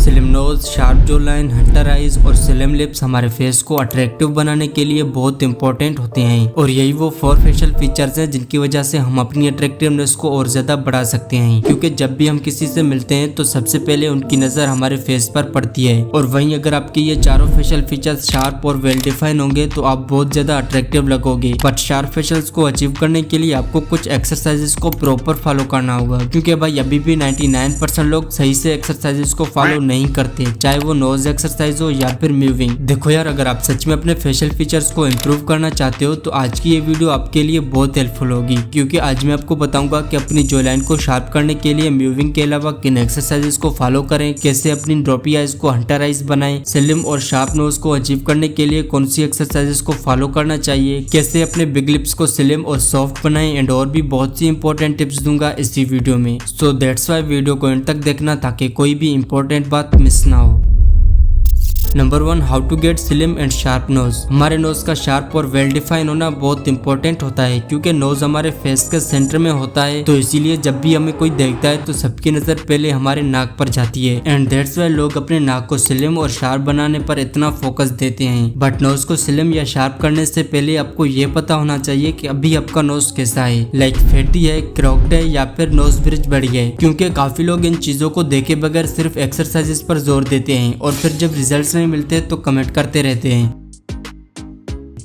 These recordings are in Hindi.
स्लिम नोज, शार्प जो लाइन, हंटर आईज और स्लिम लिप्स हमारे फेस को अट्रैक्टिव बनाने के लिए बहुत इंपॉर्टेंट होते हैं और यही वो 4 फेशियल फीचर्स हैं जिनकी वजह से हम अपनी अट्रैक्टिवनेस को और ज्यादा बढ़ा सकते हैं। क्योंकि जब भी हम किसी से मिलते हैं तो सबसे पहले उनकी नजर हमारे फेस पर पड़ती है और वहीं अगर आपके ये चारों फेशियल फीचर्स शार्प और वेल डिफाइन होंगे तो आप बहुत ज्यादा अट्रैक्टिव लगोगे। बट शार्प फेशियल्स को अचीव करने के लिए आपको कुछ एक्सरसाइजेस को प्रॉपर फॉलो करना होगा, क्योंकि भाई अभी भी 99% लोग सही से एक्सरसाइजेस को फॉलो नहीं करते, चाहे वो नोज एक्सरसाइज हो या फिर मूविंग। देखो यार, अगर आप सच में अपने फेशियल फीचर्स को इम्प्रूव करना चाहते हो तो आज की ये वीडियो आपके लिए बहुत हेल्पफुल होगी, क्योंकि आज मैं आपको बताऊंगा कि अपनी जो लाइन को शार्प करने के लिए मूविंग के अलावा किन एक्सरसाइजेस को फॉलो करें, कैसे अपनी ड्रॉपी आईज को हंटर आईज बनाएं, स्लिम और शार्प नोज को अचीव करने के लिए कौन सी एक्सरसाइजेस को फॉलो करना चाहिए, कैसे अपने बिग लिप्स को स्लिम और सॉफ्ट बनाएं एंड और भी बहुत सी इंपॉर्टेंट टिप्स दूंगा इसी वीडियो में। सो दैट्स वाई वीडियो को एंड तक देखना ताकि कोई भी इंपॉर्टेंट बात मिस ना हो। Number 1, how to get slim and sharp nose. हमारे नोज का शार्प और वेल डिफाइन होना बहुत इंपॉर्टेंट होता है, क्योंकि नोज हमारे फेस के सेंटर में होता है, तो इसीलिए जब भी हमें कोई देखता है तो सबकी नजर पहले हमारे नाक पर जाती है एंड दैट्स वाई लोग अपने नाक को स्लिम और शार्प बनाने पर इतना फोकस देते हैं। बट नोज को स्लिम या शार्प करने से पहले आपको ये पता होना चाहिए कि अभी आपका नोज कैसा है, लाइक फैटी है, क्रॉक्ड है या फिर नोज ब्रिज बढ़ी है, क्योंकि काफी लोग इन चीजों को देखे बगैर सिर्फ एक्सरसाइजेस पर जोर देते हैं और फिर जब रिजल्ट्स मिलते तो कमेंट करते रहते हैं।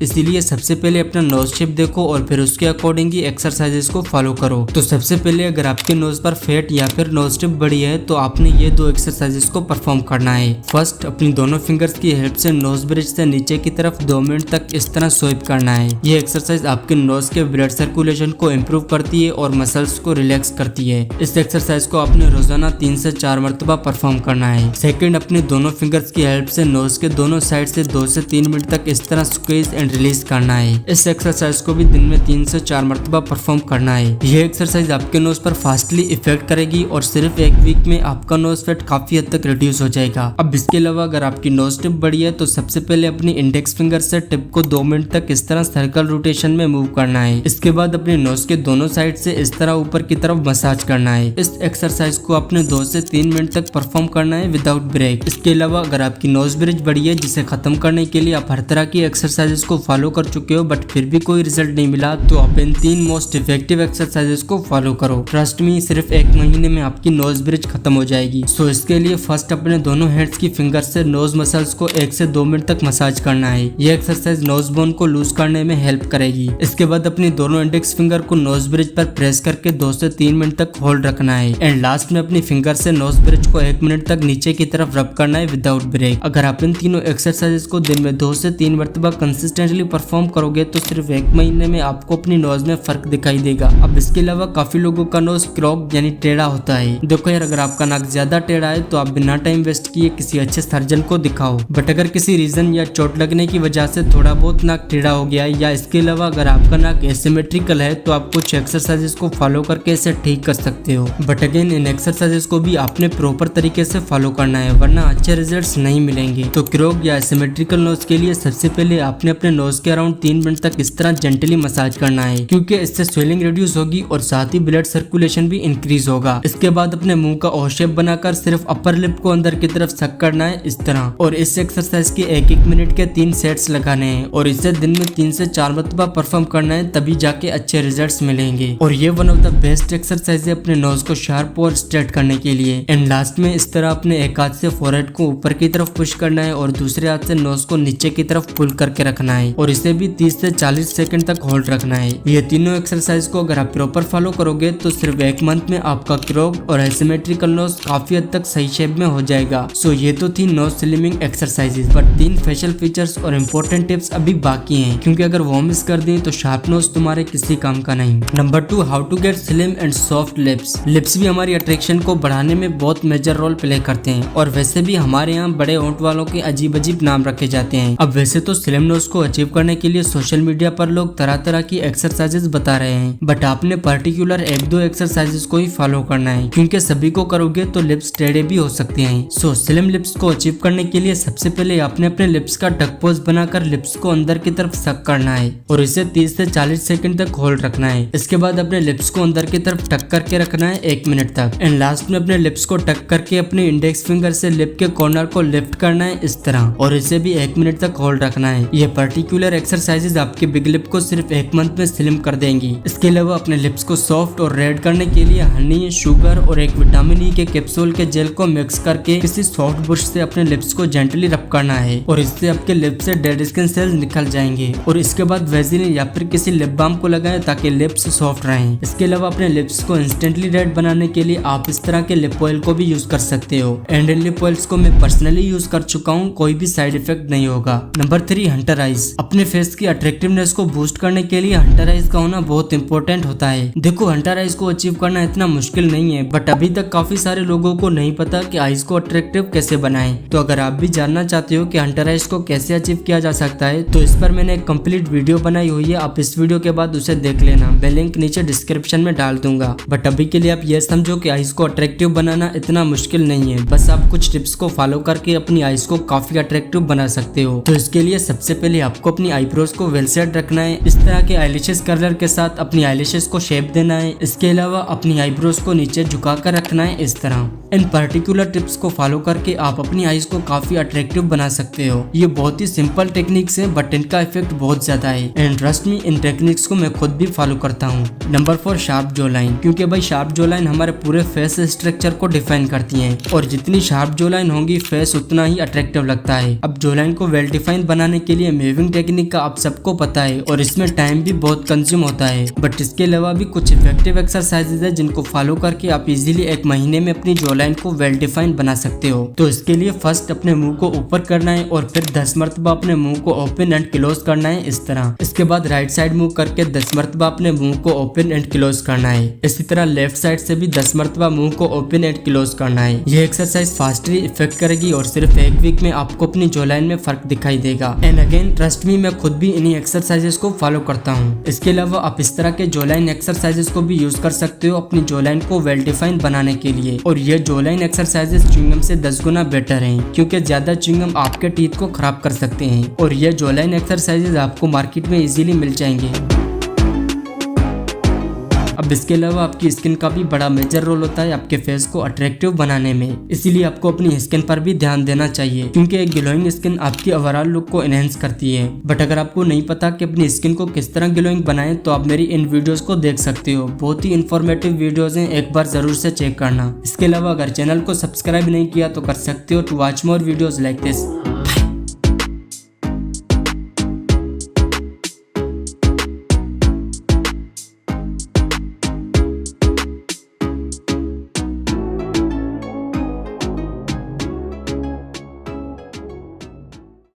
इसीलिए सबसे पहले अपना नोज शेप देखो और फिर उसके अकॉर्डिंग ही एक्सरसाइजेस को फॉलो करो। तो सबसे पहले अगर आपके नोज पर फैट या फिर नोज टिप बड़ी है तो आपने ये 2 एक्सरसाइजेस को परफॉर्म करना है। फर्स्ट, अपनी दोनों फिंगर्स की हेल्प से नोज ब्रिज से नीचे की तरफ 2 मिनट तक इस तरह स्वाइप करना है। ये एक्सरसाइज आपके नोज के ब्लड सर्कुलेशन को इम्प्रूव करती है और मसल्स को रिलैक्स करती है। इस एक्सरसाइज को आपने रोजाना 3 से 4 मरतबा परफॉर्म करना है। सेकेंड, अपनी दोनों फिंगर्स की हेल्प से नोज के दोनों साइड से 2 से 3 मिनट तक इस तरह स्क्वीज एंड रिलीज करना है। इस एक्सरसाइज को भी दिन में 3 से 4 मरतबा परफॉर्म करना है। यह एक्सरसाइज आपके नोज पर फास्टली इफेक्ट करेगी और सिर्फ 1 वीक में आपका नोज फैट काफी हद तक रिड्यूस हो जाएगा। अब इसके अलावा अगर आपकी नोज टिप बड़ी है तो सबसे पहले अपनी इंडेक्स फिंगर से टिप को 2 मिनट तक इस तरह सर्कल रोटेशन में मूव करना है। इसके बाद अपने नोज के दोनों साइड से इस तरह ऊपर की तरफ मसाज करना है। इस एक्सरसाइज को आपने 2 से 3 मिनट तक परफॉर्म करना है विदाउट ब्रेक। इसके अलावा अगर आपकी नोज ब्रिज बड़ी है जिसे खत्म करने के लिए आप हर तरह की एक्सरसाइजेस को फॉलो कर चुके हो बट फिर भी कोई रिजल्ट नहीं मिला, तो आप इन 3 मोस्ट इफेक्टिव एक्सरसाइजेस को फॉलो करो। ट्रस्ट मी, सिर्फ 1 महीने में आपकी नोज ब्रिज खत्म हो जाएगी। सो इसके लिए फर्स्ट अपने दोनों हैंड्स की फिंगर से नोज मसल्स को 1 से 2 मिनट तक मसाज करना है। यह एक्सरसाइज नोज बोन को लूज करने में हेल्प करेगी। इसके बाद अपनी दोनों इंडेक्स फिंगर को नोज ब्रिज पर प्रेस करके 2 से 3 मिनट तक होल्ड रखना है एंड लास्ट में अपनी फिंगर से नोज ब्रिज को 1 मिनट तक नीचे की तरफ रब करना है विदाउट ब्रेक। अगर आप इन तीनों एक्सरसाइजेस को दिन में 2 से 3 मरतबा कंसिस्टेंटली परफॉर्म करोगे तो सिर्फ 1 महीने में आपको अपनी नोज में फर्क दिखाई देगा। अब इसके अलावा काफी लोगों का नोज क्रॉक यानी टेढ़ा होता है। देखो यार, अगर आपका नाक ज्यादा टेढ़ा है तो आप बिना टाइम वेस्ट किए किसी अच्छे सर्जन को दिखाओ। बट अगर किसी रीजन या चोट लगने की वजह से थोड़ा बहुत नाक टेढ़ा हो गया है या इसके अलावा अगर आपका नाक एसिमेट्रिकल है तो आप कुछ एक्सरसाइजेस को फॉलो करके इसे ठीक कर सकते हो। बट अगेन, इन एक्सरसाइजेस को भी आपने प्रॉपर तरीके से फॉलो करना है, वरना अच्छे रिजल्ट्स नहीं मिलेंगे। तो क्रॉक या एसिमेट्रिकल नोज के लिए सबसे पहले आपने अपने नोज के अराउंड 3 मिनट तक इस तरह जेंटली मसाज करना है, क्योंकि इससे स्वेलिंग रिड्यूस होगी और साथ ही ब्लड सर्कुलेशन भी इंक्रीज होगा। इसके बाद अपने मुंह का ओ शेप बनाकर सिर्फ अपर लिप को अंदर की तरफ सक करना है इस तरह, और इस एक्सरसाइज के 1-1 मिनट के 3 सेट्स लगाने हैं और इसे दिन में 3 से 4 मरतबा परफॉर्म करना है, तभी जाके अच्छे रिजल्ट्स मिलेंगे। और ये one of the best exercise है अपने नोज को शार्प और स्ट्रेट करने के लिए। एंड लास्ट में इस तरह अपने एक हाथ से फोरहेड को ऊपर की तरफ पुश करना है और दूसरे हाथ से नोज को नीचे की तरफ पुल करके रखना है और इसे भी 30 से 40 सेकंड तक होल्ड रखना है। ये तीनों एक्सरसाइज को अगर आप प्रॉपर फॉलो करोगे तो सिर्फ 1 मंथ में आपका क्रॉक्ड और एसिमेट्रिकल नोज काफी हद तक सही शेप में हो जाएगा। सो ये तो थी nose slimming exercises, but 3 facial features और इम्पोर्टेंट टिप्स अभी बाकी हैं, क्योंकि अगर वो मिस कर दी तो शार्प नोज तुम्हारे किसी काम का नहीं। Number 2, how to get slim and soft lips. Lips भी हमारी अट्रैक्शन को बढ़ाने में बहुत मेजर रोल प्ले करते हैं और वैसे भी हमारे यहाँ बड़े होंठ वालों के अजीब अजीब नाम रखे जाते हैं। अब वैसे तो स्लिम नोज को अचीव करने के लिए सोशल मीडिया पर लोग तरह तरह की एक्सरसाइजेस बता रहे हैं, बट आपने पर्टिकुलर 1-2 एक्सरसाइजेस को ही फॉलो करना है, क्योंकि सभी को करोगे तो लिप्स टेढ़े भी हो सकते हैं। सो स्लिम लिप्स को अचीव करने के लिए सबसे पहले आपने अपने लिप्स का टक पोज बनाकर लिप्स को अंदर की तरफ सक करना है और इसे 30 से 40 सेकंड तक होल्ड रखना है। इसके बाद अपने लिप्स को अंदर की तरफ टक करके रखना है 1 मिनट तक। एंड लास्ट में अपने लिप्स को टक करके अपने इंडेक्स फिंगर से लिप के कॉर्नर को लिफ्ट करना है इस तरह, और इसे भी 1 मिनट तक होल्ड रखना है। ये पर्टिकुलर एक्सरसाइजेज आपके बिग लिप को सिर्फ 1 मंथ में स्लिम कर देंगी। इसके अलावा अपने लिप्स को सॉफ्ट और रेड करने के लिए हनी, शुगर और एक विटामिन ई के कैप्सूल के जेल को मिक्स करके किसी सॉफ्ट ब्रश से अपने लिप्स को जेंटली रब करना है और इससे आपके लिप्स से डेड स्किन सेल्स निकल जाएंगे। और इसके बाद वैसलीन या फिर किसी लिप बाम को लगाएं ताकि लिप्स सॉफ्ट रहें। इसके अलावा अपने लिप्स को इंस्टेंटली रेड बनाने के लिए आप इस तरह के लिप ऑयल को भी यूज कर सकते हो। एंड इन लिप ऑयल्स को मैं पर्सनली यूज कर चुका हूँ, कोई भी साइड इफेक्ट नहीं होगा। Number 3, Hunter eyes. अपने फेस की अट्रैक्टिवनेस को बूस्ट करने के लिए हंटर आइज का होना बहुत इंपॉर्टेंट होता है। देखो, हंटर आइज को अचीव करना इतना मुश्किल नहीं है, बट अभी तक काफी सारे लोगों को नहीं पता कि आइज को अट्रैक्टिव कैसे बनाएं। तो अगर आप भी जानना चाहते हो कि हंटर आइज को कैसे अचीव किया जा सकता है, तो इस पर मैंने एक कंप्लीट वीडियो बनाई हुई है, आप इस वीडियो के बाद उसे देख लेना। मैं लिंक नीचे डिस्क्रिप्शन में डाल दूंगा। बट अभी के लिए आप ये समझो कि आइज को अट्रैक्टिव बनाना इतना मुश्किल नहीं है, बस आप कुछ टिप्स को फॉलो करके अपनी आइज को काफी अट्रैक्टिव बना सकते हो। तो इसके लिए सबसे पहले आपको अपनी आईब्रोज को वेल सेट रखना है। इस तरह के आईलैशेस कर्लर के साथ अपनी आईलैशेस को शेप देना है। इसके अलावा अपनी आईब्रोज को नीचे झुका कर रखना है इस तरह। इन पर्टिकुलर टिप्स को फॉलो करके आप अपनी आईज को काफी अट्रैक्टिव बना सकते हो। ये बहुत ही सिंपल टेक्निक्स हैं, बट इनका इफेक्ट बहुत ज्यादा है। And trust me, in techniques को मैं खुद भी फॉलो करता हूँ। नंबर 4, शार्प जो लाइन। क्योंकि भाई शार्प जो लाइन हमारे पूरे फेस स्ट्रक्चर को डिफाइन करती है, और जितनी शार्प जो लाइन होगी फेस उतना ही अट्रैक्टिव लगता है। अब जो लाइन को वेल डिफाइन बनाने के लिए मेविंग टेक्निक का आप सबको पता है, और इसमें टाइम भी बहुत कंज्यूम होता है। बट इसके अलावा भी कुछ इफेक्टिव एक्सरसाइजेज है जिनको फॉलो करके आप इजीली 1 महीने में अपनी जो लाइन को वेल डिफाइन बना सकते हो। तो इसके लिए फर्स्ट अपने मुंह को ऊपर करना है और फिर 10 मरतबा अपने मुंह को ओपन एंड क्लोज करना है इस तरह। इसके बाद राइट साइड मूव करके 10 मरतबा अपने मुंह को ओपन एंड क्लोज करना है। इसी तरह लेफ्ट साइड से भी 10 मरतबा मुंह को ओपन एंड क्लोज करना है। यह एक्सरसाइज फास्टली इफेक्ट करेगी और सिर्फ 1 वीक में आपको अपनी जो लाइन में फर्क दिखाई देगा। एंड अगेन ट्रस्ट मी, मैं खुद भी इन्हीं एक्सरसाइजेस को फॉलो करता हूँ। इसके अलावा आप इस तरह के जो लाइन एक्सरसाइजेस को भी यूज कर सकते हो अपनी जो लाइन को वेल डिफाइन बनाने के लिए। और ये जो लाइन एक्सरसाइजेस च्युइंगम से 10 गुना बेटर हैं, क्योंकि ज्यादा च्युइंगम आपके टीथ को खराब कर सकते हैं। और ये जो लाइन एक्सरसाइजेस आपको मार्केट में इजीली मिल जाएंगे। अब इसके अलावा आपकी स्किन का भी बड़ा मेजर रोल होता है आपके फेस को अट्रैक्टिव बनाने में, इसीलिए आपको अपनी स्किन पर भी ध्यान देना चाहिए, क्योंकि एक ग्लोइंग स्किन आपकी ओवरऑल लुक को एनहेंस करती है। बट अगर आपको नहीं पता कि अपनी स्किन को किस तरह ग्लोइंग बनाएं, तो आप मेरी इन वीडियोस को देख सकते हो, बहुत ही इन्फॉर्मेटिव वीडियोस हैं, एक बार जरूर से चेक करना। इसके अलावा अगर चैनल को सब्सक्राइब नहीं किया तो कर सकते हो to watch more videos like this.